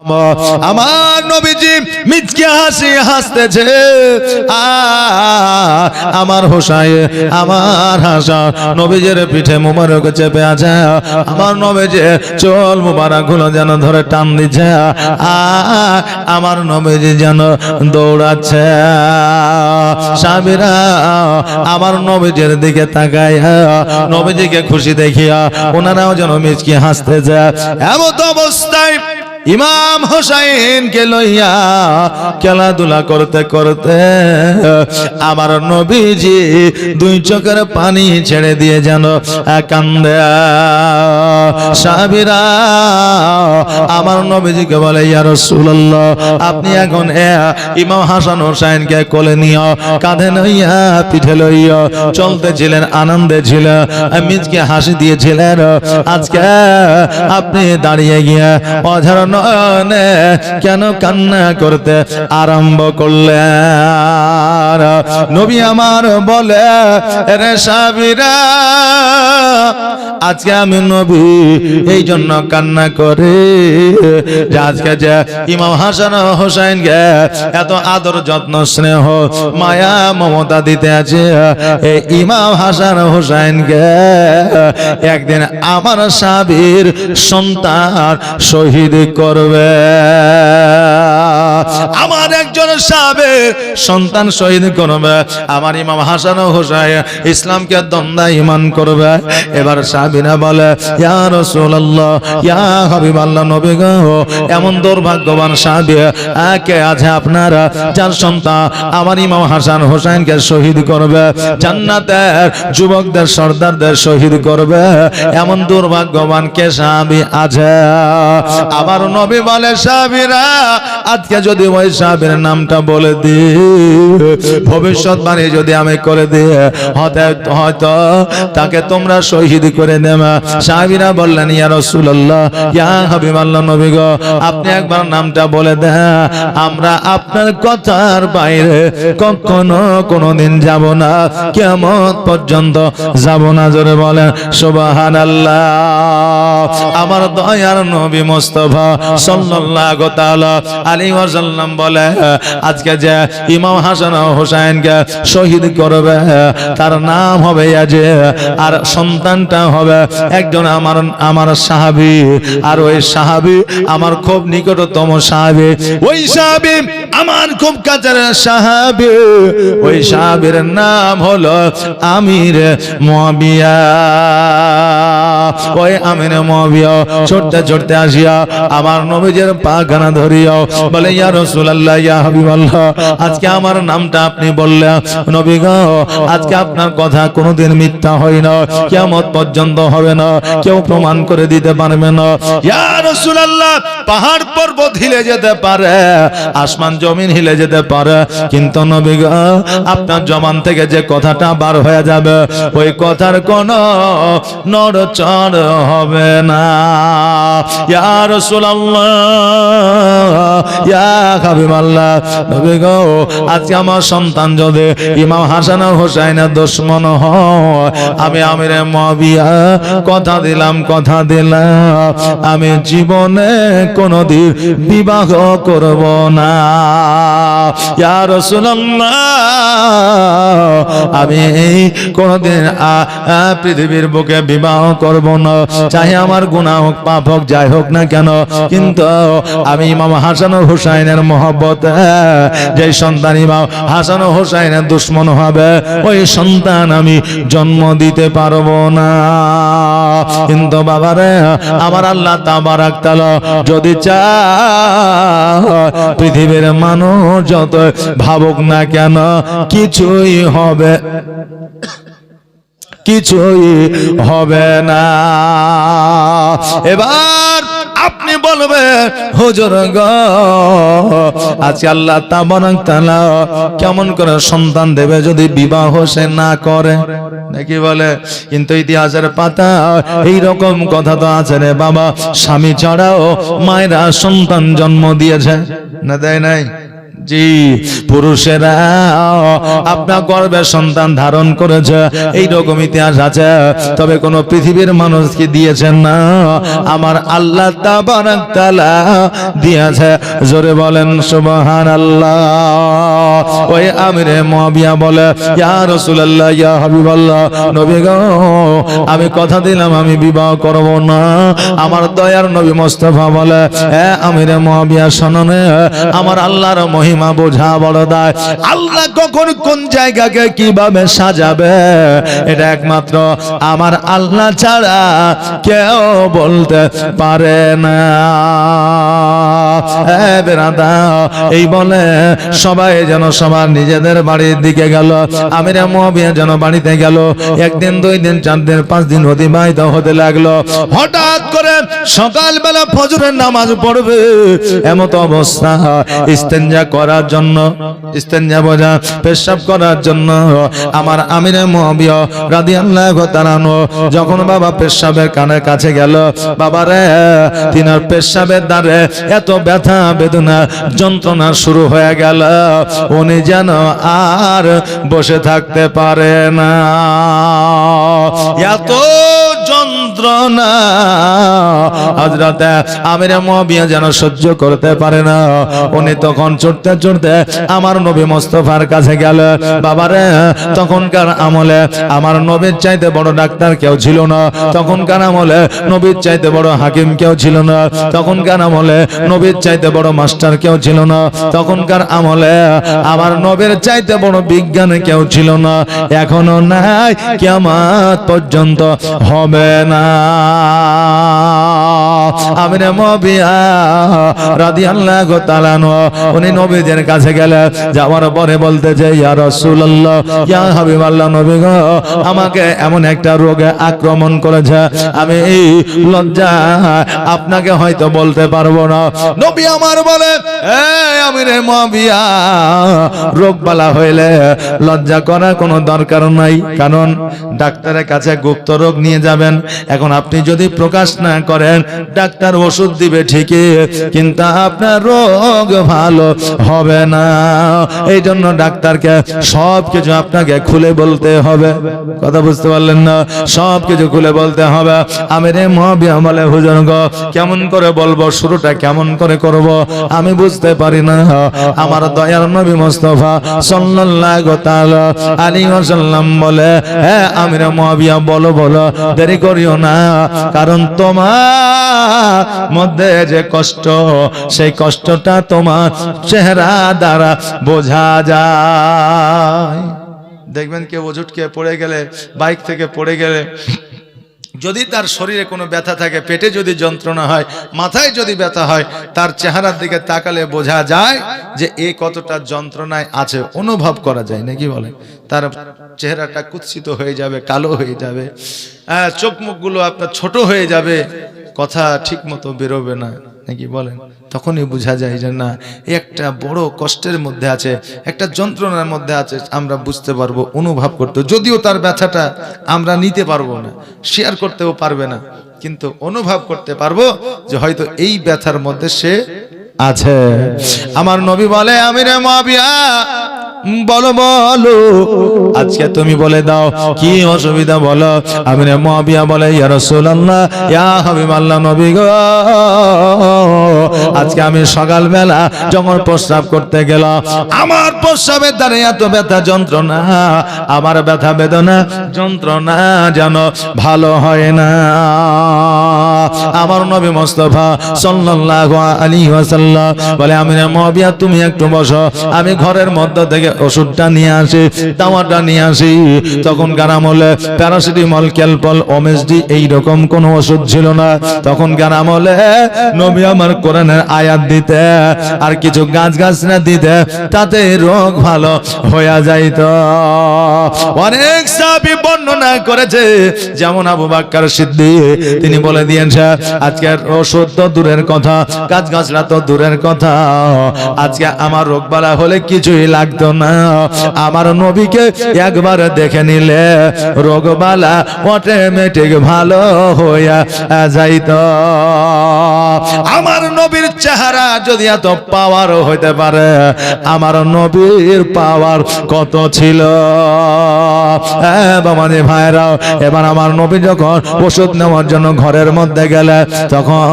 আমার নবীজি মিচকে হাসি হাসতেছে, আমার হোসাইন আমার হাসান নবীজির পিঠে মুবারক চেপে আছে। আমার নবীজি চুল মুবারক গুলো যেন ধরে টান দিচ্ছে, আমার নবীজি যেন দৌড়াচ্ছে। সাহাবীরা আমার নবীজির দিকে তাকায়, নবীজিকে খুশি দেখিয়া ওনারাও যেন মিচকে হাসতেছে। এমত অবস্থায় ইমাম হোসাইনকে লইয়া খেলাধুলা করতে করতে আমার নবীজি দুই চোখের পানি ছেড়ে দিয়ে যেন কান্দে। সাহাবীরা আমার নবীজিকে বলে, ইয়া রাসূলুল্লাহ, আপনি এখন ইমাম হাসান হোসাইনকে কোলে নিয়ে কাঁধে লইয়া পিঠে লইয়া চলতেছিলেন, আনন্দে ছিলেন, মিচকে হাসি দিয়েছিলেন। আজকে আপনি দাঁড়িয়ে গিয়ে অঝারণ কেন কান্না করতে আরম্ভ করলেন? নবী আমার বলে, রে সাহাবীরা, আজকে আমি নবী এই জন্য কান্না করি যে আজকে যে ইমাম হাসান হোসাইনকে এত আদর যত্ন স্নেহ মায়া মমতা দিতে আছে, এই ইমাম হাসান হোসাইনকে একদিন আমার সাহাবীর সন্তান শহীদ করবে। আমার একজন সাহাবীর সন্তান শহীদ করবে, আমার ইমাম হাসান হোসাইন ইসলামকে দণ্ডায়মান করবে। এবার সাহাবীরা বলে, ইয়া রাসূলুল্লাহ, ইয়া হাবিবাল্লাহ, নবী গো, এমন দুর্ভাগ্যবান সাহাবী কে আছে আপনারা যার সন্তান আমার ইমাম হাসান হোসাইনকে শহীদ করবে, জান্নাতের যুবকদের সর্দারদের শহীদ করবে? এমন দুর্ভাগ্যবান কে সাহাবী আছে? আমার নবী বলে, সাহাবীরা, আজকে যদি ওই সাহাবীর নামটা বলে দিই, ভবিষ্যৎবাণী যদি আমি করে দিই, হয়তো তাকে তোমরা শহীদ করে দেবে। সাহাবীরা বললেন, ইয়া রাসূলুল্লাহ, ইয়া হাবিবাল্লাহ, নবী গো, আপনি একবার নামটা বলে দেন, আমরা আপনার কথার বাইরে কখনো কোনোদিন যাব না, কিয়ামত পর্যন্ত যাব না। জোরে বলেন সুবহানাল্লাহ। আমার দয়ার নবী মুস্তাফা সাল্লাল্লাহু তাআলা আলাইহি ওয়াসাল্লাম বলে, আজকে যে ইমাম হাসান হোসাইনকে শহীদ করবে তার নাম হবে ইয়াজিদ, আর সন্তানটা হবে একজন আমার সাহাবী, আর ওই সাহাবী আমার খুব নিকটতম সাহাবী, ওই সাহাবী আমার খুব কাছের সাহাবী, ওই সাহাবীর নাম হলো আমির মুয়াবিয়া। ওই আমির মুয়াবিয়া ছুটতে ছুটতে আসিয়া আমার নবীজির পাখানা ধরিয়া বলে, ইয়া রাসূলুল্লাহ, ইয়া হাবিবাল্লাহ, আজকে আমার নামটা আপনি বললেন, নবী গো, আজকে আপনার কথা কোনোদিন মিথ্যা হয় না, কিয়ামত পর্যন্ত হবে না, কেউ প্রমাণ করে দিতে পারবে না। ইয়া রাসূলুল্লাহ, পাহাড় পর্বত হিলে যেতে পারে, আসমান জমিন হিলে যেতে পারে, কিন্তু নবী গো, আপনার জবান থেকে যে কথাটা বার হয়ে যাবে ওই কথার কোনো নড়চড় হবে না। ইয়া রাসূলুল্লাহ, ইয়া হাবিবাল্লাহ, নবী গো, আজকে আমার সন্তান যদি ইমাম হাসান হোসাইনের দুশমন হয়, আমি আমিরে মুয়াবিয়া কথা দিলাম, আমি জীবনে কোনদিন বিবাহ করব না। ইয়া রাসূলুল্লাহ, আমি কোনদিন পৃথিবীর বুকে বিবাহ করব না, চাই আমার গুনাহ হোক পাপ হোক যাই হোক না কেন, কিন্তু আমি ইমাম হাসান হোসাইনের মহব্বতে যে সন্তান ইমাম হাসান হোসাইনের দুশমন হবে ওই সন্তান আমি জন্ম দিতে পারবো না। কিন্তু বাবারে, আমার আল্লাহ তাবারাক তাআলা যদি চায় পৃথিবীর মানুষ যত ভাবুক না কেন কিছুই হবে না। এবার আপনি বলবেন, হুজুর গো, আজকে আল্লাহ তাবারাক তাআলা কেমন করে সন্তান দেবে যদি বিবাহ সে না করে, নাকি বলে? কিন্তু ইতিহাসের পাতা এই রকম কথা তো আছে রে বাবা, স্বামী ছাড়াও মায়েরা সন্তান জন্ম দিয়েছে, না দেয় নাই? জি, পুরুষেরা আপনার গর্ভে সন্তান ধারণ করেছে, এই রকম ইতিহাস আছে, তবে কোন পৃথিবীর মানুষ কি দিয়েছেন না, আমার আল্লাহ তাবারাক তাআলা দিয়েছে। জোরে বলেন সুবহানাল্লাহ। ওই আমিরে মুআবিয়া বলে, ইয়া রাসূলুল্লাহ, ইয়া হাবিবাল্লাহ, নবী গো, আমি কথা দিলাম আমি বিবাহ করব না। আমার দয়ার নবী মুস্তাফা বলে, হে আমিরে মুআবিয়া, শোনো, আমার আল্লাহর মহিমা বোঝা বড় দায়। আল্লাহ কখন কোন জায়গাকে কিভাবে সাজাবে এটা একমাত্র আমার আল্লাহ ছাড়া কেউ বলতে পারে না। এই বলে সবাই যেন সবার নিজেদের বাড়ির দিকে গেল। আমিরে মুআবিয়া যেন বাড়িতে গেল। একদিন, 2 দিন, 4 দিন, 5 দিন অতিবাহিত হতে লাগলো। হঠাৎ করে সকালবেলা ফজরের নামাজ পড়বে এমত অবস্থা, ইস্তেঞ্জা করার জন্য, ইস্তেঞ্জা বোঝা, পেশাব করার জন্য আমার আমিরে মুআবিয়া রাদিয়াল্লাহু তাআলা যখন বাবা পেশাবের কানের কাছে গেল, বাবারে তিনার পেশাবের দ্বারে এত ব্যথা বেদনা যন্ত্রণা শুরু হয়ে গেল, উনি যেন আর বসে থাকতে পারে না। এত যন্ত্রণা হযরত আমিরে মুআবিয়া যেন সহ্য করতে পারে না। উনি তখন চড়তে চড়তে আমার নবী মুস্তাফার কাছে গেল। বাবারে, তখনকার আমলে আমার নবীর চাইতে বড় ডাক্তার কেউ ছিল না, তখনকার আমলে নবীর চাইতে বড় হাকিম কেউ ছিল না, তখনকার আমলে নবীর চাইতে বড় মাস্টার কেউ ছিল না, তখনকার আমলে আমার নবীর চাইতে বড় বিজ্ঞান কেউ ছিল না, এখনো নাই, কিয়ামত পর্যন্ত হবে না। আমিরে মুআবিয়া রাদিয়াল্লাহু তাআলা উনি নবীদের কাছে গেলে, যাওয়ার পরে বলতে যে, ইয়া রাসূলুল্লাহ, ইয়া হাবিবাল্লাহ, নবী গো, আমাকে এমন একটা রোগে আক্রমণ করেছে, আমি এই লজ্জা আপনাকে হয়তো বলতে পারবো না। নবী আমার বলে, এই আমিরে মুআবিয়া, রোগ বালা হইলে লজ্জা করার কোনো দরকার নাই, কারণ ডাক্তারের কাছে গুপ্ত রোগ নিয়ে যাবেন। এখন আপনি যদি প্রকাশ না করেন, ডাক্তার ওষুধ দিবে ঠিকই, কিন্তু আপনার রোগ ভালো হবে না। এই জন্য ডাক্তারকে সবকিছু আপনাকে খুলে বলতে হবে। কথা বুঝতে পারলেন না? সবকিছু খুলে বলতে হবে। আমিরে মুআবিয়া বলে, হুজুর গো, কেমন করে বলবো, শুরুটা কেমন করে করব আমি বুঝতে পারি না। আমার দয়ার নবী মুস্তাফা সাল্লাল্লাহু তাআলা আলাইহি ওয়াসাল্লাম বলে, হে আমিরে মুআবিয়া, বলো বলো, দেরি করিও না, কারণ তোমার মধ্যে যে কষ্ট, সেই কষ্টটা তোমার চেহারা দ্বারা বোঝা যায়। দেখবেন কেউ ওজুটকে পড়ে গেলে, বাইক থেকে পড়ে গেলে, যদি তার শরীরে কোনো ব্যথা থাকে, পেটে যদি যন্ত্রণা হয়, মাথায় যদি ব্যথা হয়, তার চেহারার দিকে তাকালে বোঝা যায় যে এ কতটা যন্ত্রণায় আছে, অনুভব করা যায়, নাকি বলে? তার চেহারাটা কুৎসিত হয়ে যাবে, কালো হয়ে যাবে, চোখ মুখগুলো আপনার ছোট হয়ে যাবে, কথা ঠিক মতো বেরোবে না, নাকি বলেন? তখনই বোঝা যায় যে না, একটা বড় কষ্টের মধ্যে আছে, একটা যন্ত্রণার মধ্যে আছে। আমরা বুঝতে পারবো, অনুভব করতে, যদিও তার ব্যথাটা আমরা নিতে পারবো না, শেয়ার করতেও পারবে না, কিন্তু অনুভব করতে পারবো যে হয়তো এই ব্যথার মধ্যে সে আছে। আমার নবী বলে, আমিরে মুআবিয়া, বলো বলো, আজকে তুমি বলে দাও কি অসুবিধা বলো। আমিরে মুআবিয়া বলে, ইয়া রাসূলুল্লাহ, ইয়া হাবিবাল্লাহ, নবী গো, আজকে আমি সকালবেলা যখন প্রস্রাব করতে গেলাম, আমার প্রস্রাবের দ্বারা এত ব্যথা যন্ত্রণা, আমার ব্যথা বেদনা যন্ত্রণা যেন ভালো হয় না। আমার নবী মুস্তাফা সাল্লাল্লাহু আলাইহি ওয়াসাল্লাম বলে, আমিরে মুআবিয়া, তুমি একটু বসো, আমি ঘরের মধ্য থেকে ওষুধটা নিয়ে আসি, দাওয়াটা নিয়ে আসি। তখন আমলে প্যারাসিটামল, ক্যালপল, ওমেসডি এইরকম কোন ওষুধ ছিল না। তখন আমলে নবী আমার কোরআনের আয়াত দিতে আর কিছু গাছগাছরা দিতে, তাতে রোগ ভালো হয়ে যাইত। অনেক সাহাবী বর্ণনা করেছে, যেমন আবু বকর সিদ্দিক, তিনি বলে দিয়েছেন, আজকের ওষুধ তো দূরের কথা, গাছগাছরা তো দূরের কথা, আজকে আমার রোগ বালা হলে কিছুই লাগতো না, না, আমার নবীকে একবার দেখে নিলে রোগবালা অটোমেটিক ভালো হইয়া যাইত। আমার নবীর চেহারা যদি এত পাওয়ার হইতে পারে, আমার নবীর পাওয়ার কত ছিল। বাবাজি ভাইরাও, এবার আমার নবী যখন ওষুধ নেওয়ার জন্য ঘরের মধ্যে গেলে, তখন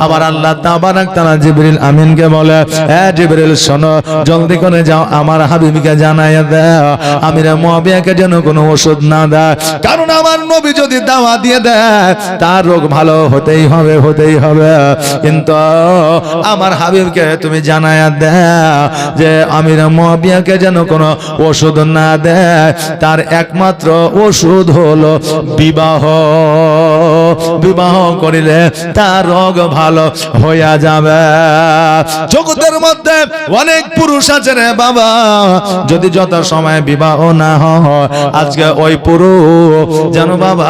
আবার আল্লাহ তাবারাক তাআলা জিবরিল আমিনকে বলে, জিবরিল শোনো, জলদি করে যাও, আমার হাবিবকে জানাইয়া দাও আমিরে মুআবিয়াকে যেন কোনো ওষুধ না দেয়, কারণ আমার নবী যদি দাওয়া দিয়ে দেয় তার রোগ ভালো হতেই হবে, হতেই হবে। কিন্তু আমার হাবিবকে তুমি জানাইয়া দাও যে আমিরে মুআবিয়াকে যেন কোনো ওষুধ না দেয়, তার একমাত্র ওষুধ হলো বিবাহ। বিবাহ করিলে তার রোগ ভালো হইয়া যাবে। জগতের মধ্যে অনেক পুরুষ আছে রে বাবা, যদি যত সময় বিবাহ না হয়, আজকে ওই পুরুষ যেন বাবা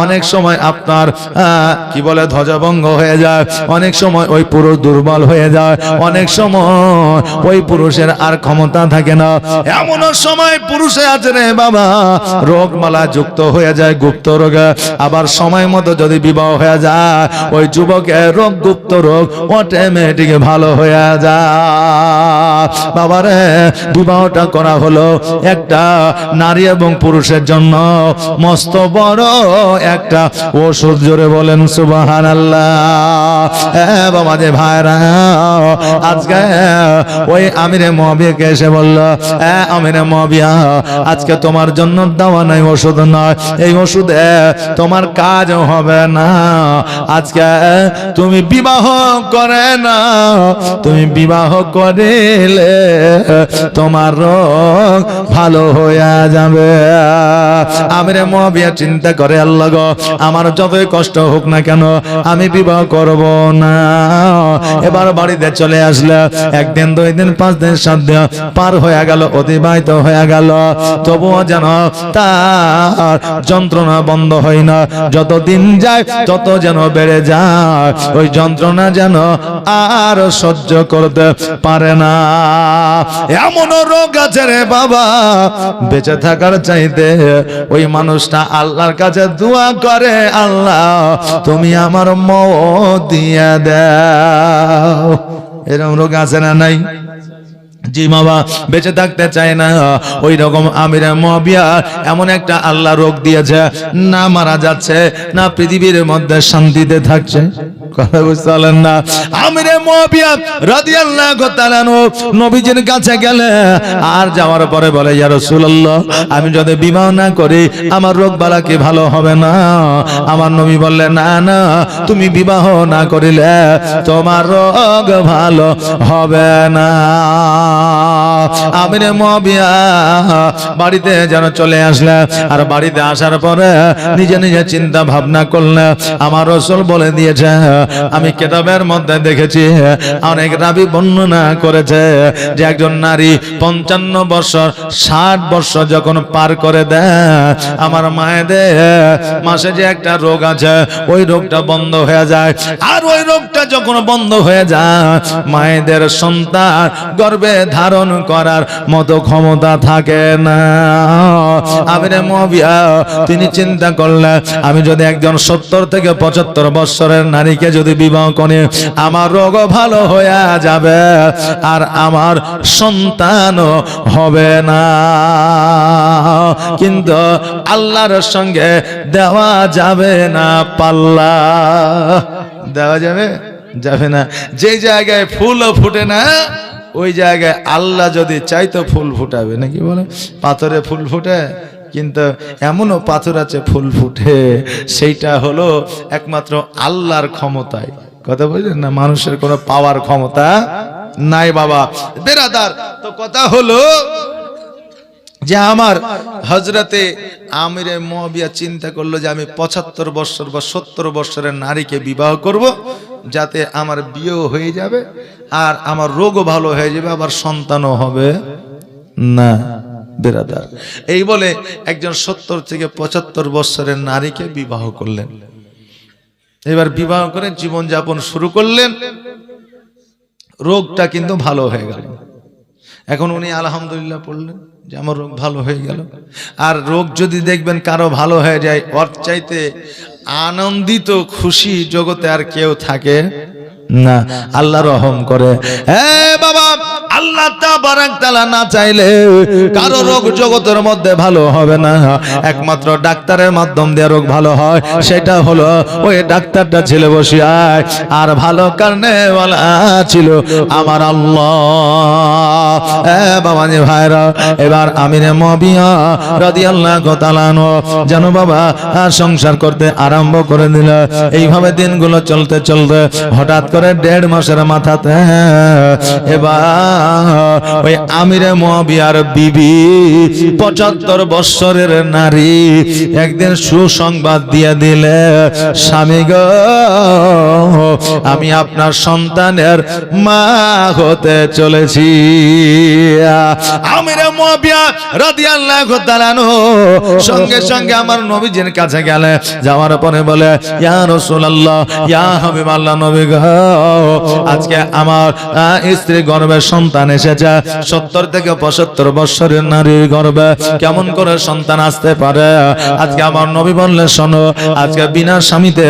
অনেক সময় আপনার কি বলে ধ্বজভঙ্গ হয়ে যায়, অনেক সময় ওই পুরুষ দুর্বল হয়ে যায়, অনেক সময় ওই পুরুষের আর ক্ষমতা থাকে না। এমন সময় পুরুষে আছে রে বাবা রোগমালা যুক্ত হয়ে যায়, গুপ্ত রোগে। আবার সময় মতো যদি বিবাহ হয়ে যায়, ওই যুবকের রোগ, গুপ্ত রোগ অটোমেটিক ভালো হয়ে যায়। বাবারে, বিবাহটা করা হলো একটা নারী এবং পুরুষের জন্য মস্ত বড় একটা ওষুধ। জোরে বলেন সুবহানাল্লাহ। বাবাজি ভাইরা, আজকে ওই আমিরে মুআবিয়াকে এসে বলল, আমিরে মুআবিয়া, আজকে তোমার জন্য দাওয়া নাই, ওষুধ নয়, এই ওষুধে তোমার কাজ হবে না। আজকে তুমি বিবাহ করে না, তুমি বিবাহ করিলে তোমার রোগ ভালো হয়ে যাবে। আমিরে মুআবিয়া চিন্তা করে, আল্লাহ গো, আমার যতই কষ্ট হোক না কেন আমি বিবাহ করব না। এবার বাড়িতে চলে আসলে, একদিন, 2 দিন, 5 দিন, 7 দিন পার হয়ে গেল, অতিবাহিত হয়ে গেল, তবুও যেন তার যন্ত্রণা বন্ধ হয় না। যত দিন যায় তত যেন বেড়ে যায়, ওই যন্ত্রণা যেন আর সহ্য করতে পারে না। এমন রোগ আছে রে বাবা, বেঁচে থাকার চাইতে ওই মানুষটা আল্লাহর কাছে দোয়া করে, আল্লাহ তুমি আমার মওত দিয়ে দাও। এরকম রোগ আছে না নাই? জি বাবা, বেঁচে থাকতে চায় না। ওই রকম আমিরে মুআবিয়া এমন একটা আল্লাহ রোগ দিয়েছে, না মারা যাচ্ছে, না পৃথিবীর মধ্যে শান্তিতে থাকছে। কথা বুঝতে পারলেন না? আমিরে মুআবিয়া রাদিয়াল্লাহু তাআলা নবীজির কাছে গেলে, আর যাওয়ার পরে বলে, ইয়া রাসূলুল্লাহ, আমি যদি বিবাহ না করি আমার রোগ বালা কি ভালো হবে না? আমার নবী বললেন, না না, তুমি বিবাহ না করিলে তোমার রোগ ভালো হবে না। আমিরে মুআবিয়া বাড়িতে যেন চলে আসলে, আর বাড়িতে আসার পরে নিজে নিজে চিন্তা ভাবনা করলে, আমার রাসূল বলে দিয়েছে, আমি কিতাবের মধ্যে দেখেছি, অনেক রাবী বর্ণনা করেছে যে একজন নারী 55 বছর 60 বছর যখন পার করে দেয়, আমার মায়েদের মাসে যে একটা রোগ আছে, ওই রোগটা বন্ধ হয়ে যায়। আর ওই রোগটা যখন বন্ধ হয়ে যায়, মায়েদের সন্তান গর্ভে ধারণ করার মতো ক্ষমতা থাকে না। আমিরে মুআবিয়া তিনি চিন্তা করলেন, আমি যদি একজন 70 থেকে 75 বছরের নারীকে যদি বিবাহ করি, আমার রোগ ভালো হয়ে যাবে, আর আমার সন্তানও হবে না। কিন্তু আল্লাহর সঙ্গে দেওয়া যাবে না পাল্লা। দেওয়া যাবে? যাবে না। যে জায়গায় ফুলও ফুটে না, ওই জায়গায় আল্লাহ যদি চাইতো ফুল ফুটাবে, নাকি বলে? পাথরে ফুল ফুটে, কিন্তু এমনও পাথর আছে ফুল ফুটে, সেইটা হলো একমাত্র আল্লাহর ক্ষমতায়। কথা বুঝলেন না? মানুষের কোনো পাওয়ার ক্ষমতা নাই বাবা। বেরাদার, তো কথা হলো যে আমার হযরতে আমিরে মুআবিয়া চিন্তা করলো যে আমি 75 বছর বা 70 বছরের নারীকে বিবাহ করব, যাতে আমার বিয়েও হয়ে যাবে, আর আমার রোগও ভালো হয়ে যাবে, আবার সন্তানও হবে না। বেরাদার, এই বলে একজন 70 থেকে 75 বছরের নারীকে বিবাহ করলেন। এবার বিবাহ করে জীবন যাপন শুরু করলেন, রোগটা কিন্তু ভালো হয়ে গেল। এখন উনি আলহামদুলিল্লাহ পড়লেন যে আমার রোগ ভালো হয়ে গেল। আর রোগ যদি দেখবেন কারো ভালো হয়ে যায়, ওর চাইতে আনন্দিত খুশি জগতে আর কেউ থাকে না। আল্লাহ রহম করে। হ্যাঁ বাবা, আল্লাহ তাবারাক তাআলা না চাইলে কারো রোগ জগতের মধ্যে ভালো হবে না। একমাত্র ডাক্তারের মাধ্যম দিয়ে রোগ ভালো হয়, সেটা হলো ওই ডাক্তারটা ছিল বসিয়ায়, আর ভালো কারণে ওয়ালা ছিল আমার আল্লাহ। বাবা জি ভাইরা, এবার আমিরে মুয়াবিয়া রাদিয়াল্লাহু তাআলা যেন বাবা সংসার করতে আরম্ভ করে দিল। এইভাবে দিনগুলো চলতে চলতে হঠাৎ করে 1.5 মাসের মাথাতে এবার ওই আমিরে মুয়াবিয়ার বিবি 75 বছরের নারী একদিন সুসংবাদ দিয়ে দিলে, স্বামী গো, আমি আপনার সন্তানের মা হতে চলেছি। আমিরে মুয়াবিয়া রাদিয়াল্লাহু তাআলা সঙ্গে সঙ্গে আমার নবীজির কাছে গেলে, যাওয়ার পরে বলে, ইয়া রাসূলুল্লাহ, ইয়া হাবিবাল্লাহ, নবী গো, আজকে আমার স্ত্রী গর্ভে সন্তান এসেছে। 70 থেকে 75 বছরের নারীর গর্ভে কেমন করে সন্তান আসতে পারে? আজকে আমার নবী বললেন, শোনো, আজকে বিনা স্বামীতে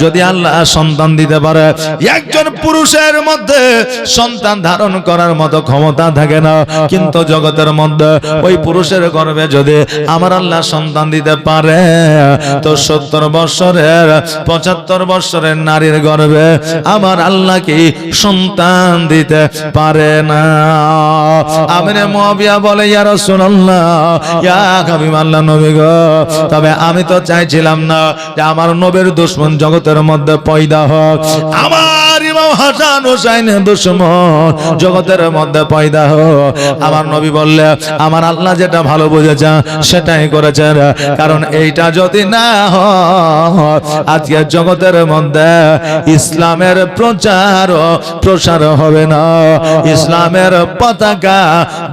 যদি আল্লাহ সন্তান দিতে পারে, একজন পুরুষের মধ্যে সন্তান ধারণ করার মতো ক্ষমতা থাকে না, কিন্তু জগতের মধ্যে ওই পুরুষের গর্ভে যদি আমার আল্লাহ সন্তান দিতে পারে, তো 70 বছরের 75 বছরের নারীর গর্ভে আমার আল্লাহ কি সন্তান দিতে পারে না? আমিরে মুয়াবিয়া বলে, ইয়া রাসূলুল্লাহ, ইয়া হাবিবাল্লাহ, নবী গো, তবে আমি তো চাইছিলাম না যে আমার নবীর দুশমন জগতের মধ্যে পয়দা হোক, আমার ইমাম হাসান হোসেনের দুশমন জগতের মধ্যে পয়দা হোক। আমার নবী বললে, আমার আল্লাহ যেটা ভালো বুঝেছে সেটাই করেছেন, কারণ এইটা যদি না হয় আজকে জগতের মধ্যে ইসলামের প্রচার প্রসার হবে না, ইসলামের পতাকা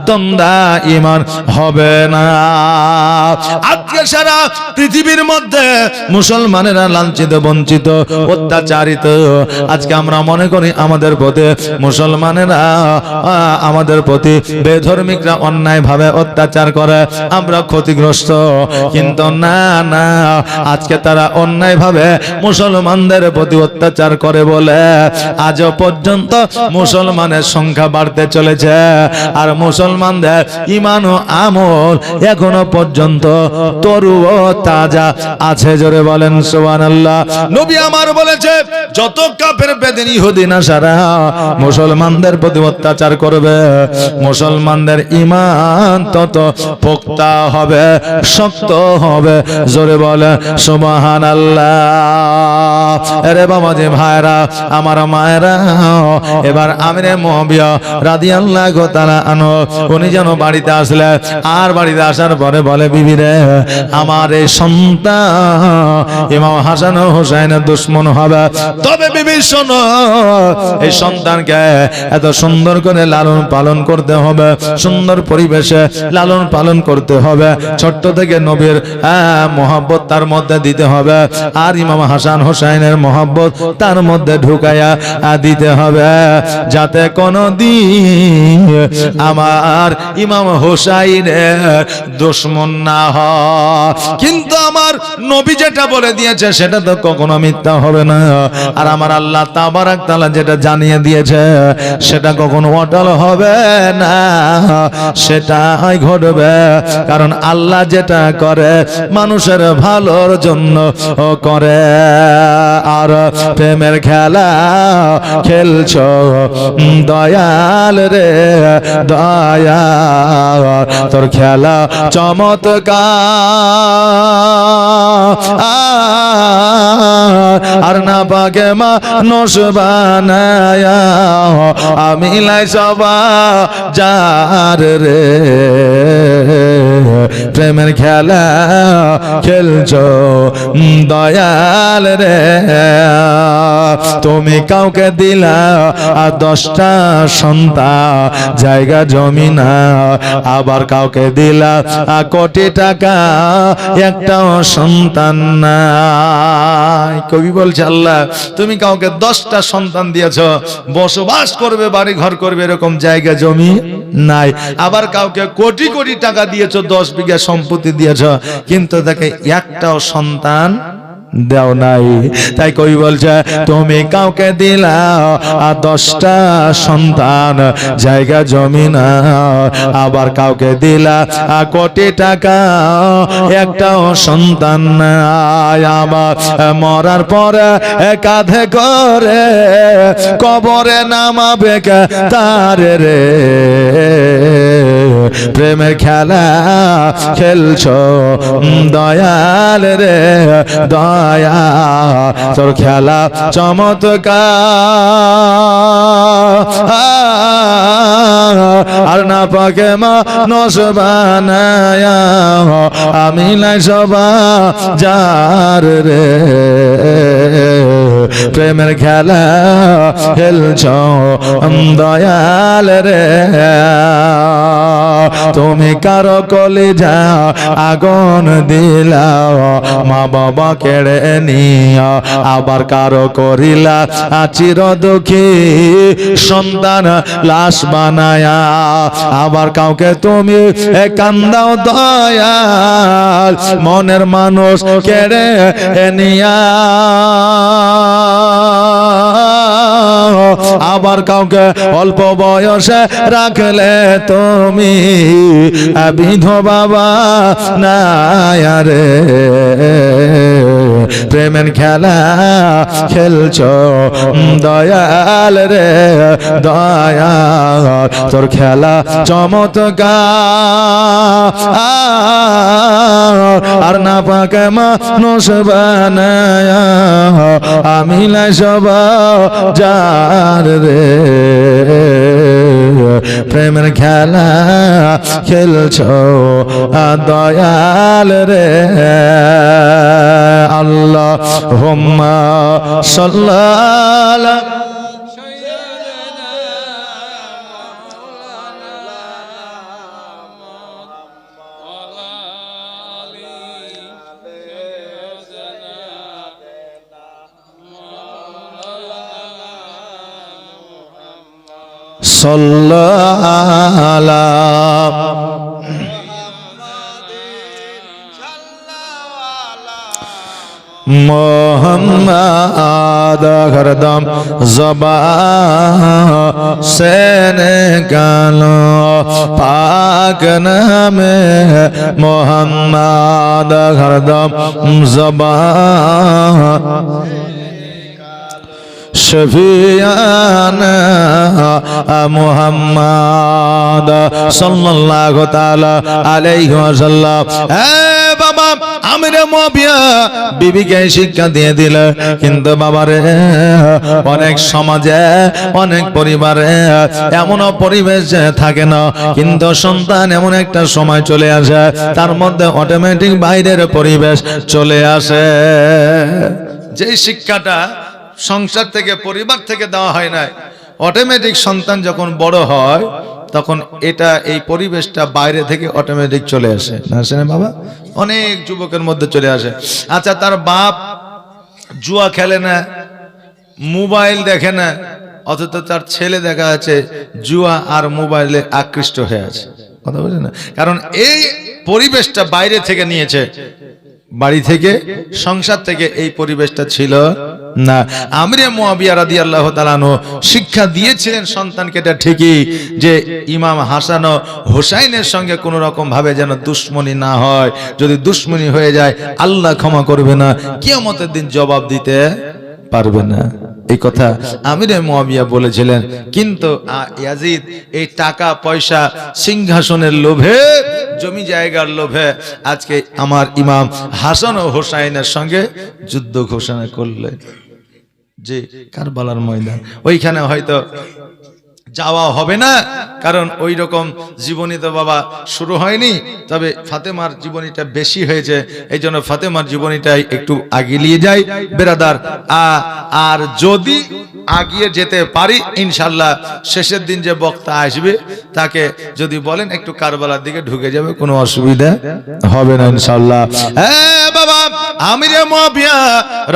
দন্দা ইমান হবে না। আজকে সারা পৃথিবীর মধ্যে মুসলমানেরা লাঞ্ছিত, বঞ্চিত, অত্যাচারিত। আজকে আমরা মনে করি আমাদের প্রতি মুসলমানেরা, আমাদের প্রতি বেধর্মিকরা অন্যায় ভাবে অত্যাচার করে, আমরা ক্ষতিগ্রস্ত। কিন্তু না না, আজকে তারা অন্যায় ভাবে মুসলমানদের প্রতি অত্যাচার করে বলে আজও পর্যন্ত মুসলমানের সংখ্যা বাড়তে চলেছে, আর মুসলমানদের ঈমান ও আমল এখনো পর্যন্ত তরু ও তাজা আছে। জোরে বলেন সুবহানাল্লাহ। নবী আমার বলেছে, যত কাফের বেদিন ইহুদি নাসারা মুসলমানদের প্রতি অত্যাচার করবে, মুসলমানদের ঈমান তত পোক্তা হবে, শক্ত হবে। জোরে বলে সুবহানাল্লাহ। আরে বাবা যে ভাইরা, আমার মায়েরা, এবার আমিরে মুয়াবিয়া রাদিয়াল্লাহু তাআলা আনহু উনি যেন বাড়িতে আসলে, আর বাড়িতে আসার পরে বলে, বিবি রে, আমার এই সন্তান ইমাম হাসান ও হুসাইনের দুশমন হবে, তবে বিবি শোনো, এই সন্তানকে এত সুন্দর করে লালন পালন করতে হবে, সুন্দর পরিবেশে লালন পালন করতে হবে, ছোট্ট থেকে নবীর মহব্বত তার মধ্যে দিতে হবে, আর ইমাম হাসান হোসাইনের মহব্বত তার মধ্যে ঢুকায়া দিতে হবে, যাতে কোনদিন আমার ইমাম হোসাইনের দুশমন না হয়। কিন্তু আমার নবী যেটা বলে দিয়েছে সেটা তো কখনো মিথ্যা হবে না, আর আমার আল্লাহ তাবারাক তাআলা যেটা জানিয়ে দিয়েছে সেটা কখনো অটল হবে না, সেটাই ঘটবে। কারণ আল্লাহ যেটা করে মানুষের ভালোর জন্য করে। আর প্রেমের খেলা খেলছো দয়াল রে দয়াল, তোর খেলা চমৎকার, আর না পাকে মানুষ বানায়া আমি লাই সবা যার রে। প্রেমের খেলা খেলছো দয়াল রে, তুমি কাউকে দিলা 10টা সন্তান, জায়গা জমি না, আবার কাউকে দিলা কোটি টাকা, একটাও সন্তান নাই। নাই। কবি বলছে আল্লাহ তুমি কাউকে 10টা সন্তান দিয়েছ, বসবাস করবে, বাড়ি ঘর করবে, এরকম জায়গা জমি নাই। আবার কাউকে কোটি কোটি টাকা দিয়েছ, 10 বিঘা সম্পত্তি দিয়েছ, কিন্তু তাকে একটাও সন্তান দেও নাই। তাই কবি বলছে তুমি কাউকে দিলা 10টা সন্তান, জায়গা জমি না, আবার কাউকে দিলা কোটি টাকা, একটাও সন্তান নাই। আমার মরার পরে কাঁধে করে কবরে নামাবে তারে রে, প্রেমের খেলা খেলছো দয়াল রে, দয়া তোর খেলা চমৎকার, আর না পাকে মানুষ বানায়া আমি নাই সবা যার রে, প্রেমের খেলা খেলছো দয়াল রে। তুমি কারো কলিজা আগুন দিলা, মা বাবা কেড়ে নিয়া, আবার কারো করিলা চির দুঃখী সন্তান লাশ বানায়া, আবার কাউকে তুমি কান্দাও দয়াল মনের মানুষ কেড়ে নিয়া, আবার কাউকে অল্প বয়সে রাখলে তুমি বিধবা বানায়া রে, প্রেমের খেলা খেলছো দয়াল রে, দয়া তোর খেলা চমৎকার, আর না পাকে মানুষ বানায়া আমি লাই সবা যার রে, প্রেমের খেলা খেলছো দয়াল রে। আল্লাহুম্মা সাল্লাল্লাহু मोहम्मद हरदम ज़बान से निकालो पाक नामे मोहम्मद हरदम ज़बान शफियाना मुहम्मद सल्लल्लाहु ताला अलैहि वसल्लम। बाबा आमिर मुआविया बीबीকে শিক্ষা দিয়ে দিল, কিন্তু বাবারে অনেক সমাজে অনেক পরিবারে এমন পরিবেশ থাকে না, কিন্তু সন্তান এমন একটা সময় চলে আসে তার মধ্যে অটোমেটিক বাইরের পরিবেশ চলে আসে। যে শিক্ষাটা সংসার থেকে পরিবার থেকে দেওয়া হয় না, অটোমেটিক সন্তান যখন বড় হয় তখন এটা এই পরিবেশটা বাইরে থেকে অটোমেটিক চলে আসে না, আসে না বাবা? অনেক যুবকের মধ্যে চলে আসে। আচ্ছা, তার বাপ জুয়া খেলে না, মোবাইল দেখে না, অথচ তার ছেলে দেখা আছে জুয়া আর মোবাইলে আকৃষ্ট হয়ে আছে। কথা বলছে না? কারণ এই পরিবেশটা বাইরে থেকে নিয়েছে, বাড়ি থেকে সংসার থেকে এই পরিবেশটা ছিল না। আমিরে মুয়াবিয়া রাদিয়াল্লাহু তাআলা আনহু শিক্ষা দিয়েছিলেন সন্তানকে, এটা ঠিকই, যে ইমাম হাসান ও হুসাইনের সঙ্গে কোনো রকম ভাবে যেন দুশ্মনী না হয়। যদি দুশ্মনী হয়ে যায় আল্লাহ ক্ষমা করবে না, কিয়ামতের দিন জবাব দিতে পারবে না। এই কথা আমিরে মুয়াবিয়া বলেছিলেন। কিন্তু ইয়াজিদ এই টাকা পয়সা সিংহাসনের লোভে, জমি জায়গার লোভে আজকে আমার ইমাম হাসান ও হুসাইনের সঙ্গে যুদ্ধ ঘোষণা করলেন। যে কারবালার ময়দান, ওইখানে হয়তো যাওয়া হবে না, কারণ ওই রকম জীবনী তো বাবা শুরু হয়নি। তবে ফাতেমার জীবনীটা বেশি হয়েছে, এই জন্য ফাতেমার জীবনীটাই একটু আগিয়ে যায় বেরাদার। আর যদি আগিয়ে যেতে পারি ইনশাল্লাহ শেষের দিন যে বক্তা আসবে তাকে যদি বলেন একটু কারবালার দিকে ঢুকে যাবে, কোনো অসুবিধা হবে না ইনশাল্লাহ। হ্যাঁ বাবা, আমিরে মুআবিয়া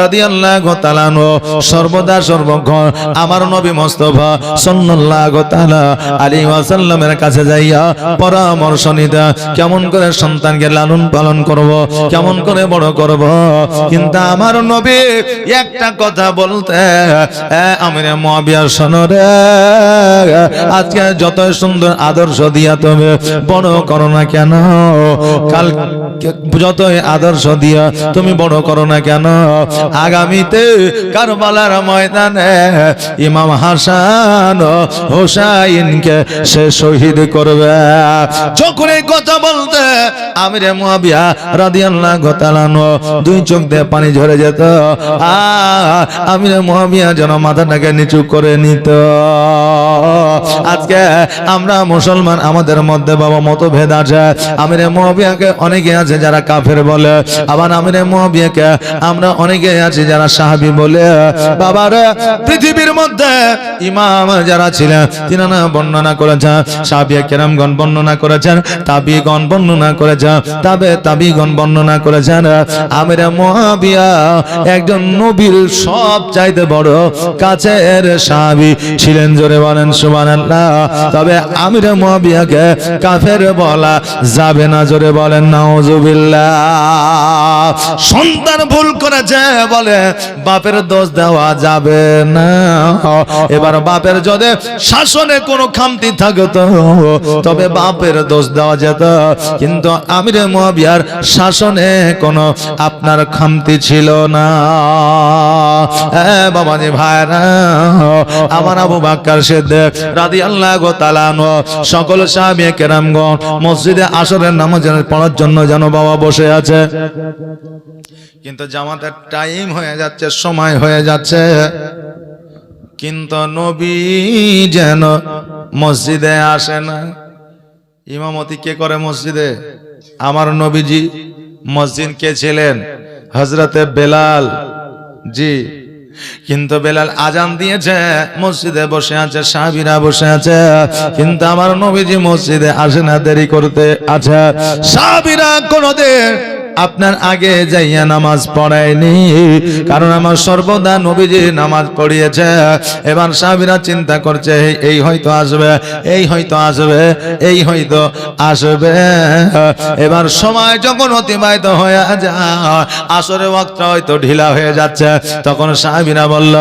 রাদিয়াল্লাহু তাআলা সর্বদা সর্বক্ষণ আমার নবী মুস্তাফা সাল্লাল্লাহু তাআলা আলাইহি ওয়াসাল্লামের কাছে যাইয়া পরামর্শ নিতে, কেমন করে সন্তানকে লালন পালন করব, কেমন করে বড় করব। কিন্তু আমার নবী একটা কথা বলতে, আমিরে মুআবিয়া শোনো রে, আজকে যত সুন্দর আদর্শ দিয়া তুমি বড় করো না কেন, কাল যতই আদর্শ দিয়া তুমি বড় করো না কেন, আগামীতে কারবালার ময়দানে ইমাম হাসান হোসাইনকে সে শহীদ করবে। যখন এই কথা বলতে আমিরে মুআবিয়া রাদিয়াল্লাহু তাআলা দুই চোখ দিয়ে পানি ঝরে যেত। আমিরে মুআবিয়া যেন মাথাটাকে নিচু করে নিত। আজকে আমরা মুসলমান, আমাদের মধ্যে বাবা মতভেদ আছে। আমিরে মুআবিয়াকে অনেকে আছে যারা কাফের বলে, আবার আমিরে মুআবিয়াকে আমরা অনেকে আছে যারা সাহাবী বলে। বাবার পৃথিবীর মধ্যে ইমাম যারা ছিলেন তিনারা বর্ণনা করেছেন, সাহাবিয়ে কেরামগণ বর্ণনা করেছেন, তাবিগণ বর্ণনা করেছেন, তাবিগণ বর্ণনা করেছেন। আমিরে মুআবিয়া একজন নবীর সব চাইতে বড় কাছের সাহাবী ছিলেন। জোরে বলেন সুবহানাল্লাহ। তবে আমিরে মুআবিয়াকে কাফের বলা যাবে না। জোরে বলেন নাউজুবিল্লাহ। সন্তান ভুল করেছে বলে বাপের দোষ দেওয়া যাবে না। এবার বাপের যদি শাসনে কোনো খামতি থাকতো তবে বাপের দোষ দেওয়া যেত, কিন্তু আমিরে মুআবিয়ার শাসনে কোনো আপনার খামতি ছিল না। বাবাজি ভাইরা, আমার আবু বকর সিদ্দিক রাদিয়াল্লাহু তাআলা সকল সাহাবী কেরামগণ মসজিদে আসরের নামাজ পড়ার জন্য যেন বাবা বসে আছে, কিন্তু জামাতের টাইম হয়ে যাচ্ছে, সময় হয়ে যাচ্ছে, কিন্তু নবী যেন মসজিদে আসে না। ইমামতি কে করে মসজিদে? আমার নবীজি। মসজিদ কে ছিলেন? হযরতে বেলাল জি। কিন্তু বেলাল আজান দিয়েছে, মসজিদে বসে আছে, সাহাবীরা বসে আছে, কিন্তু আমার নবীজি মসজিদে আসে না, দেরি করতে আছে। সাহাবীরা কোনদিন আপনার আগে যাইয়া নামাজ পড়ায়নি, কারণ আমার সর্বদা নবীজি নামাজ পড়িয়েছে। এবার সাহাবীরা চিন্তা করছে এই হয়তো আসবে, এই হয়তো আসবে, এই হয়তো আসবে। এবার সময় যখন অতিবাহিত হয়ে যায়, আসরের ওয়াক্ত হয়তো ঢিলা হয়ে যাচ্ছে, তখন সাহাবীরা বলল,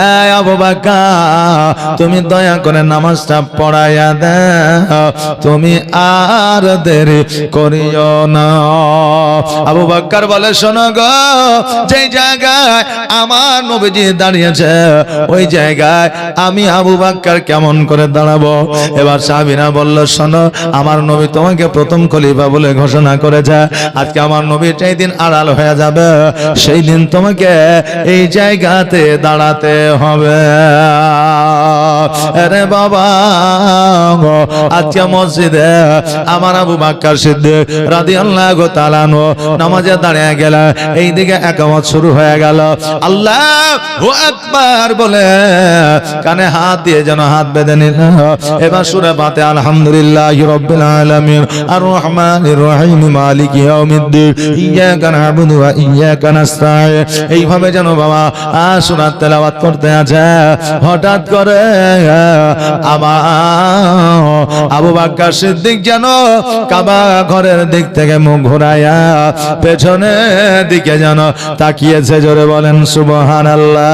এই আবু বকর তুমি দয়া করে নামাজটা পড়াইয়া দাও, তুমি আর দেরি করিও না। আবু বকর বলে, শোনো গো, যে জায়গায় আমার নবীজি দাঁড়িয়েছে ওই জায়গায় আমি আবু বকর কেমন করে দাঁড়াবো? এবার সাহাবীরা বলল, শোনো, আমার নবী তোমাকে প্রথম খলিফা বলে ঘোষণা করেছে, আজকে আমার নবী যেই দিন আড়াল হয়ে যাবে সেই দিন তোমাকে এই জায়গাতে দাঁড়াতে হবে। আরে বাবা, আজকে মসজিদে আমার আবু বকর সিদ্দিক রাদিয়াল্লাহু তাআলা নামাজে দাঁড়িয়ে গেল, এইদিকে একামত শুরু হয়ে গেল। আল্লাহু আকবার বলে কানে হাত দিয়ে যেন হাত বেঁধে নিল। এবার সূরা ফাতিহা আলহামদুলিল্লাহি রাব্বিল আলামিন আর রহমানির রহিম মালিকি ইয়াউমিদ্দিন ইয়্যাকা না'বুদু ওয়া ইয়্যাকা নাস্তাঈন, এইভাবে যেন বাবা সূরা তেলাওয়াত করতে আছে। হঠাৎ করে আমার আবু বকর সিদ্দিক যেন কাবা ঘরের দিক থেকে মুখ ঘুরায়া পেছনের দিকে যেন তাকিয়েছে। জোরে বলেন সুবহানাল্লাহ।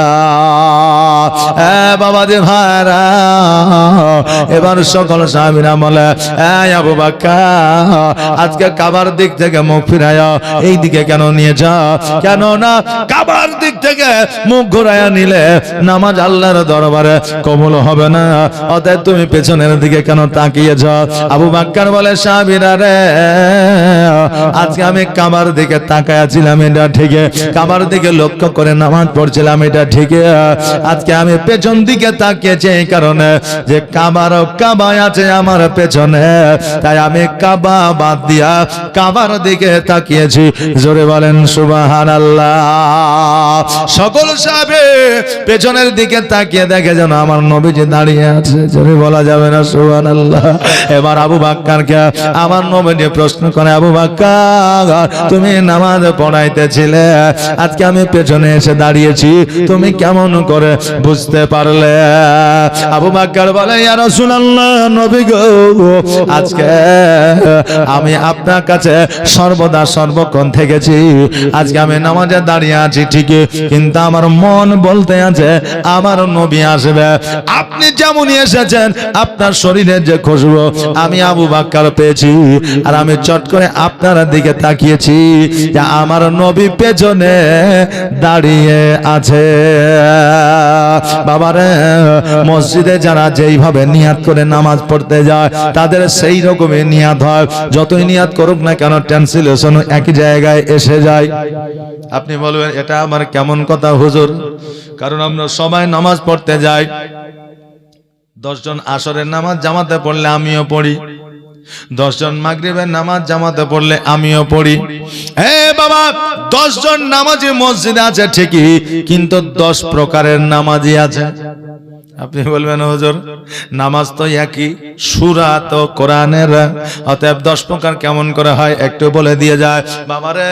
বাবাজি ভাইরা, এবার সকল সাহাবীরা বলে, এই আবু বকর আজকে কাবার দিক থেকে মুখ ফিরায়া এই দিকে কেন নিয়ে যাও? কেন না কাবার দিক থেকে মুখ ঘুরায়া নিলে নামাজ আল্লাহর দরবারে কবুল হবে না, অতএব তুমি পেছনের দিকে কেন তাকিয়েছ? আবু বকর বলে, সাহাবীরা রে, আজকে আমি কাবার দিকে তাকায়াছিলাম, এটা ঠিক, কাবার দিকে লক্ষ্য করে নামাজ পড়ছিলাম, এটা ঠিক, আজকে আমি পেছন দিকে তাকিয়েছি এই কারণে যে কাবা আছে আমার পেছনে, তাই আমি কাবা বাদ দিয়া কাবার দিকে তাকিয়েছি। জোরে বলেন সুবহানাল্লাহ। সকল সাহাবী পেছনের দিকে তাকিয়ে দেখে যেন আমার নবীজি দাঁড়িয়ে আছে। জোরে বলা যাবে না সুবহানাল্লাহ। এবার আবু বকরকে আমার নবীজি প্রশ্ন করে, আবু বকর তুমি নামাজ পড়াইতেছিলে, আজকে আমি পেছনে এসে দাঁড়িয়েছি, তুমি কেমন করে বুঝতে পারলে? আবু বকর বলে, ইয়া রাসূলুল্লাহ, নবী গো, আজকে আমি আপনার কাছে সর্বদা সর্বক্ষণ থেকেছি। আজকে আমি নামাজে দাঁড়িয়ে আছি ঠিকই, কিন্তু আমার মন বলতে আছে আমার নবী আসবে। আপনি যেমনই এসেছেন, আপনার শরীরের যে খুশবু আমি আবু বকর পেয়েছি, আর আমি চট করে আপনার দিকে তাকিয়েছি যে আমার নবী পেছনে দাঁড়িয়ে আছে। বাবারে, মসজিদে যারা যেইভাবে নিয়াত করে নামাজ পড়তে যায়, তাদের সেই রকমই নিয়াত হয়। যতই নিয়াত করুক না কেন, ট্রান্সলেশন একই জায়গায় এসে যায়। আপনি বলবেন, এটা আমার কেমন কথা হুজুর? কারণ আমরা সবাই নামাজ পড়তে যাই। 10 জন আসরের নামাজ জামাতে পড়লে আমিও পড়ি, 10 জন মাগরিবের নামাজ জামাতে পড়লে আমিও পড়ি। বাবা, 10 জন নামাজি মসজিদে আছে ঠিকই, কিন্তু 10 প্রকারের নামাজি আছে। আপনি বলবেন, হুজুর নামাজ তো একই, সূরা তো কোরআনের, অতএব 10 প্রকার কেমন করে হয় একটু বলে দিয়ে যায়। বাবারে,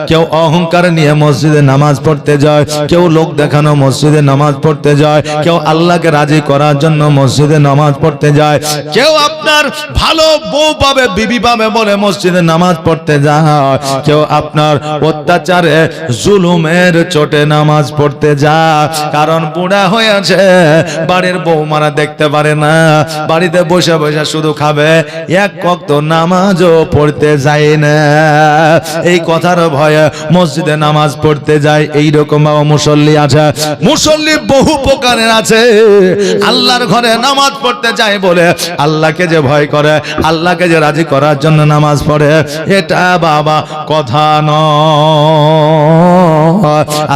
কেউ অহংকার নিয়ে মসজিদে নামাজ পড়তে যায়, কেউ লোক দেখানো মসজিদে নামাজ পড়তে যায়, কেউ আল্লাহকে রাজি করার জন্য মসজিদে নামাজ পড়তে যায়, কেউ আপনার ভালো বউ পাবে, বিবি পাবে বলে মসজিদে নামাজ পড়তে যায়, কেউ আপনার অত্যাচারে জুলুমের চোটে নামাজ পড়তে যায়। কারণ বুড়া হয়েছে, বাড়ির বৌমারা দেখতে পারে না, বাড়িতে বসে বসে শুধু খাবে, এক ওয়াক্ত নামাজও পড়তে যায় না। এই কথার ভয়ে মসজিদে নামাজ পড়তে যায়। এইরকম মুসল্লি আছে, মুসল্লি বহু প্রকারের আছে। আল্লাহর ঘরে নামাজ পড়তে যায় বলে আল্লাহকে যে ভয় করে, আল্লাহকে যে রাজি করার জন্য নামাজ পড়ে, এটা বাবা কথা নয়।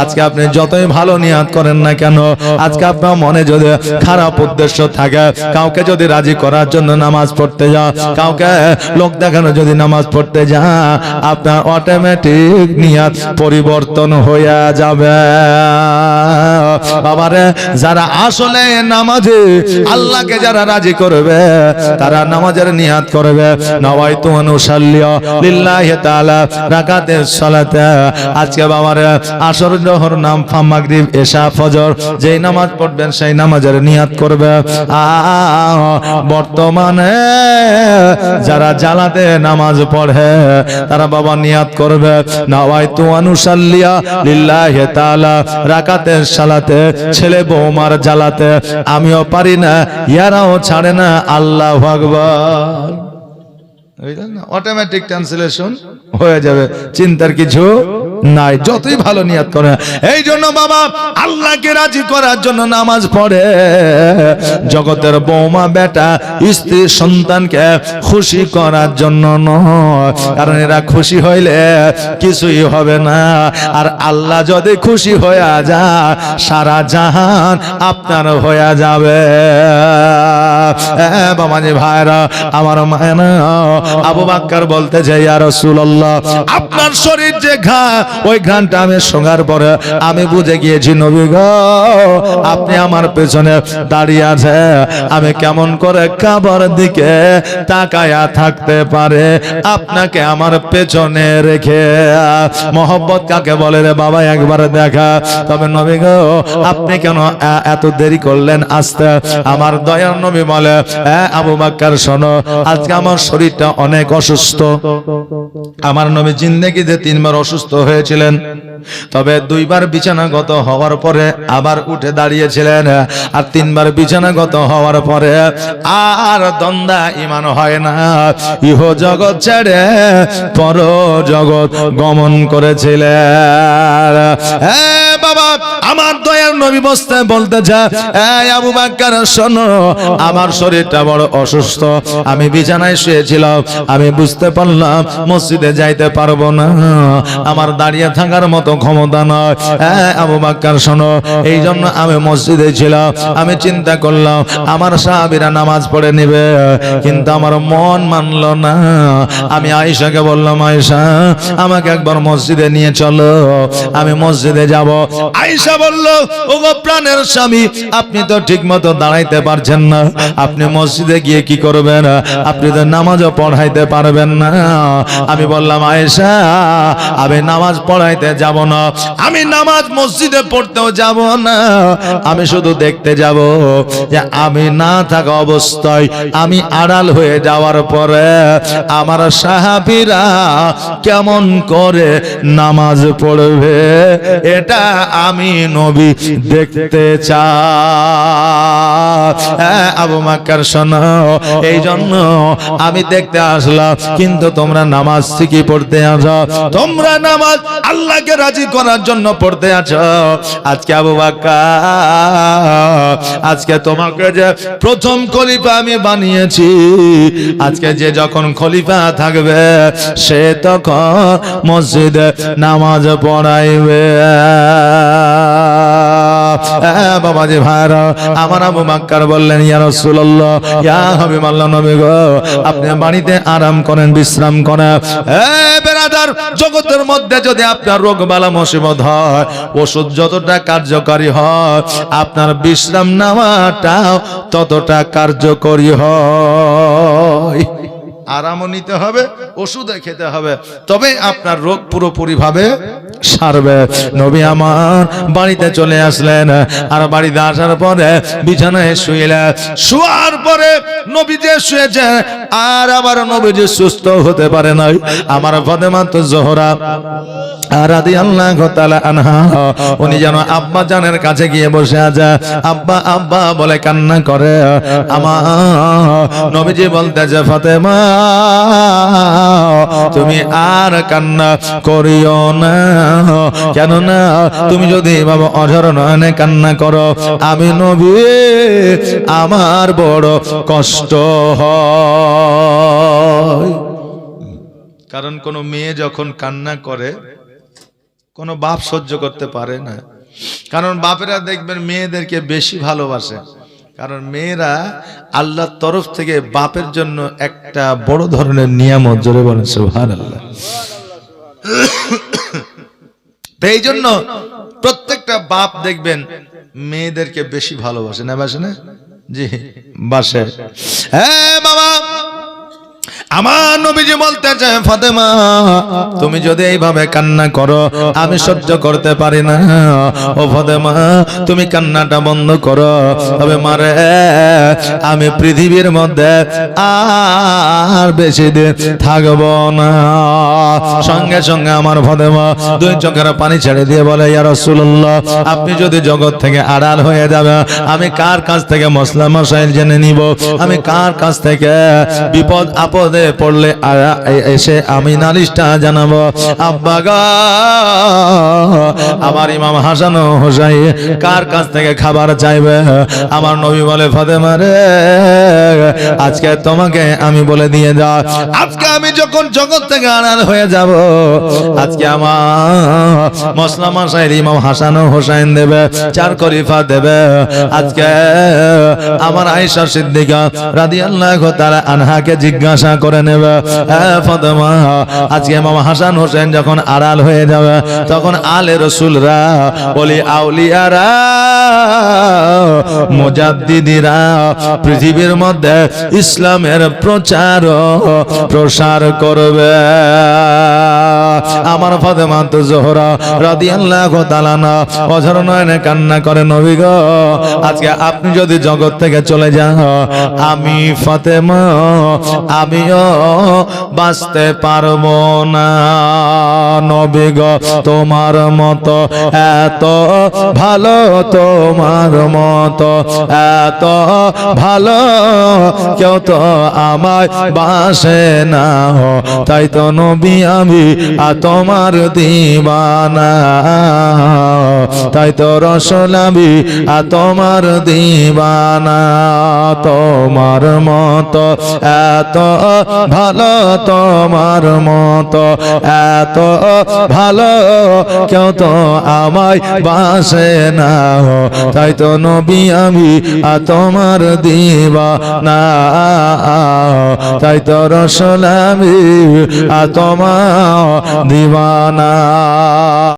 আজকে আপনি যতই ভালো নিয়াত করেন না কেন, আজকে আপনার মনে যদি খারাপ উদ্দেশ্য থাকে, কাউকে যদি রাজি করার জন্য নামাজ পড়তে যাও, কাউকে লোক দেখানো যদি নামাজ পড়তে যা, আপনার অটোমেটিক নিয়াত পরিবর্তন হয়ে যাবে। বাবারে, যারা আসলে নামাজে আল্লাহকে যারা রাজি করবে, তারা নামাজের নিয়াত করবে, নাওয়াইতু আন উসাল্লিয়া লিল্লাহি তাআলা রাকাতের সালাতে। আজকে বাবারে, আসর, জোহর, নাম, মাগরিব, এশা, ফজর যেই নামাজ পড়বেন সেই নামাজের নিয়াত করবে। বর্তমানে যারা জালাতে নামাজ পড়ে, তারা বাবা নিয়াত করবে, নাওয়াইতু আন উসাল্লিয়া লিল্লাহি তাআলা রাকাতের সালাতে। ছেলে বৌমার জালাতে আমিও পারি না, ইয়ারাও ছাড়ে না, আল্লাহু আকবার। অটোমেটিক ট্রান্সলেশন হয়ে যাবে, চিন্তার কিছু নাই, যতই ভালো নিয়াত করে। এই জন্য বাবা, আল্লাহকে রাজি করার জন্য নামাজ পড়ে, জগতের বৌমা, বেটা, স্ত্রী, সন্তানকে খুশি করার জন্য নয়। কারণ এরা খুশি হইলে কিছুই হবে না, আর আল্লাহ যদি খুশি হয়ে যায়, সারা জাহান আপনার হয়ে যাবে। বাবাজি ভাইরা, আমার মায়েরা, আবু বকর বলতে যাই, ইয়া রাসূলুল্লাহ, আপনার শরীর যে ঘ্রাণ, ওই ঘ্রাণটা আমি শোনার পরে আমি বুঝে গিয়েছি নবী গো, আপনি আমার পেছনে দাঁড়িয়ে আছে। আমি কেমন করে কাবার দিকে তাকায়া থাকতে পারে আপনাকে আমার পেছনে রেখে? মহব্বত কাকে বলে রে বাবা, একবার দেখা। তবে নবী গো, আপনি কেন এত দেরি করলেন আসতে? আমার দয়ার নবী বলে, আবু বকর শোনো, আজকে আমার শরীরটা অনেক অসুস্থ। আমার নবী জিন্দেগিতে 3 বার অসুস্থ হয়েছিলেন, তবে 2 বার বিছানাগত হওয়ার পরে আবার উঠে দাঁড়িয়েছিলেন, আর 3 বার বিছানাগত হওয়ার পরে আর দ্বন্দ্ব ঈমান হয় না, ইহ জগৎ ছেড়ে পর জগৎ গমন করেছিলেন। বাবা, আমার দয়ার নবী বসতে বলতে যায়, আবু বকর শোনো, আমার শরীরটা বড় অসুস্থ, আমি বিছানায় শুয়েছিলাম, আমি বুঝতে পারলাম মসজিদে যাইতে পারবো না, আমার দাঁড়িয়ে থাকার মতো ক্ষমতা নয়। আবু বকর শোনো, এই জন্য আমি মসজিদে ছিলাম, আমি চিন্তা করলাম আমার সাহাবীরা নামাজ পড়ে নিবে, কিন্তু আমার মন মানলো না। আমি আয়েশাকে বললাম, আয়েশা, আমাকে একবার মসজিদে নিয়ে চলো, আমি মসজিদে যাব। আয়েশা বলল, ওগো প্রাণের স্বামী, আপনি তো ঠিক মতো দাঁড়াইতে পারছেন না, আপনি মসজিদে গিয়ে কি করবেন? আপনি তো নামাজও পড়াইতে পারবেন না। আমি বললাম, আয়েশা, আমি নামাজ পড়াইতে যাব না, আমি নামাজ মসজিদে পড়তেও যাব না, আমি শুধু দেখতে যাব যে আমি না থাকা অবস্থায়, আমি আড়াল হয়ে যাওয়ার পরে আমার সাহাবীরা কেমন করে নামাজ পড়বে, এটা আমি নবী দেখতে চাই। আবু বকর শোনো, এই জন্য আমি দেখতে আসলাম, কিন্তু তোমরা নামাজ কি পড়তে আসো? তোমরা নামাজ আল্লাহকে রাজি করার জন্য পড়তে আছো। আজকে আবু বকর, আজকে তোমাকে যে প্রথম খলিফা আমি বানিয়েছি, আজকে যে যখন খলিফা থাকবে সে তখন মসজিদে নামাজ পড়াইবে। বাবাজি ভাইরা আমার, আবু বকর বললেন, ইয়া রাসূলুল্লাহ, ইয়া হাবিবাল্লাহ, নবী গো, আপনি বাড়িতে আরাম করেন, বিশ্রাম করেন। বেরাদার, জগতের মধ্যে যদি আপনার রোগ বালা মুসিবত হয়, ওষুধ যতটা কার্যকারী হয়, আপনার বিশ্রাম নেওয়াটাও ততটা কার্যকরী হয়। আরামও নিতে হবে, ওষুধও খেতে হবে, তবে আপনার রোগ পুরোপুরি ভাবে সারবে। নবী আমার বাড়িতে চলে আসলেন, আর বাড়িতে আসার পরে বিছানায় শুইলেন। শোয়ার পরে নবী যে শুয়েছে, আর আবার নবী যে সুস্থ হতে পারে নাই। আমার ফাতেমা তো জোহরা রাদিয়াল্লাহু তাআলা আনহা, উনি যেন আব্বা জানের কাছে গিয়ে বসে আছে, আব্বা আব্বা বলে কান্না করে। আমার নবীজি বলতেছে, ফাতেমা, তুমি আর কান্না করিও না, কেননা তুমি যদি এভাবে অঝর নয়নে কান্না করো, আমি নবী আমার বড় কষ্ট হয়। কারণ কোন মেয়ে যখন কান্না করে, কোন বাপ সহ্য করতে পারে না। কারণ বাপেরা দেখবেন মেয়েদেরকে বেশি ভালোবাসে, কারণ মেয়েরা আল্লাহর তরফ থেকে বাপের জন্য একটা বড় ধরনের নিয়ামত, জোরে বলেন সুবহানাল্লাহ। এই জন্য প্রত্যেকটা বাপ দেখবেন মেয়েদেরকে বেশি ভালোবাসে, না বাসে না? জি বাসে। হ্যাঁ বাবা, আমার নবীজি বলতেছে, ফাতেমা, তুমি যদি এইভাবে কান্না করো আমি সহ্য করতে পারি না। ও ফাতেমা, তুমি কান্নাটা বন্ধ করো, তবে মারে আমি পৃথিবীর মধ্যে আর বেশি দিন থাকব না। সঙ্গে সঙ্গে আমার ফাতেমা দুই চোখের পানি ছেড়ে দিয়ে বলে, ইয়া রাসূলুল্লাহ, আপনি যদি জগৎ থেকে আড়াল হয়ে যাবে, আমি কার কাছ থেকে মসলা মাসাইল জেনে নিব, আমি কার কাছ থেকে বিপদ আপদে পড়লে এসে আমি নালিশটা জানাবো। আব্বা গো, আমার ইমাম হাসান ও হোসাইন কার কাছ থেকে খাবার চাইবে? আমার নবী বলে, ফাতেমা রে, আজকে তোমাকে আমি বলে দিয়ে যাও, আজকে আমি যখন জগৎ থেকে আড়াল হয়ে যাব, আজকে আমার মসলা মাসাইল ইমাম হাসান ও হোসাইন দেবে, চার খলিফা দেবে। আজকে আমার আয়েশা সিদ্দিকা রাদিয়াল্লাহু তাআলা আনহাকে জিজ্ঞাসা করে নেবে, ফাতেমা, আজকে ইমাম হাসান হোসেন যখন আড়াল হয়ে যাবে, তখন আলে রাসূলরা, ওলি আউলিয়ারা, মুজাদ্দিদিরা পৃথিবীর মধ্যে ইসলামের প্রচার প্রসার করবে। আমার ফাতেমা তো জোহরা রাদিয়াল্লাহু তাআলা আনহা অঝর নয়নে কান্না করে, নবী গো, আজকে আপনি যদি জগৎ থেকে চলে যান, আমি ফাতেমা আমিও বাঁচতে পারবো না। নবী গো, তোমার মতো এত ভালো, তোমার মতো এত ভালো কেউ তো আমায় বাসে না, তাই তো নবী আমি তোমার দিওয়ানা, তাই তো রাসূল আমি তোমার দিওয়ানা। তোমার মতো এত ভালো, তোমার মতো এত ভালো কেউ তো আমায় বাসে না, তাই তো নবী আমি তোমার দিওয়ানা, তাই তো রাসূল আমি তোমার দিওয়ানা।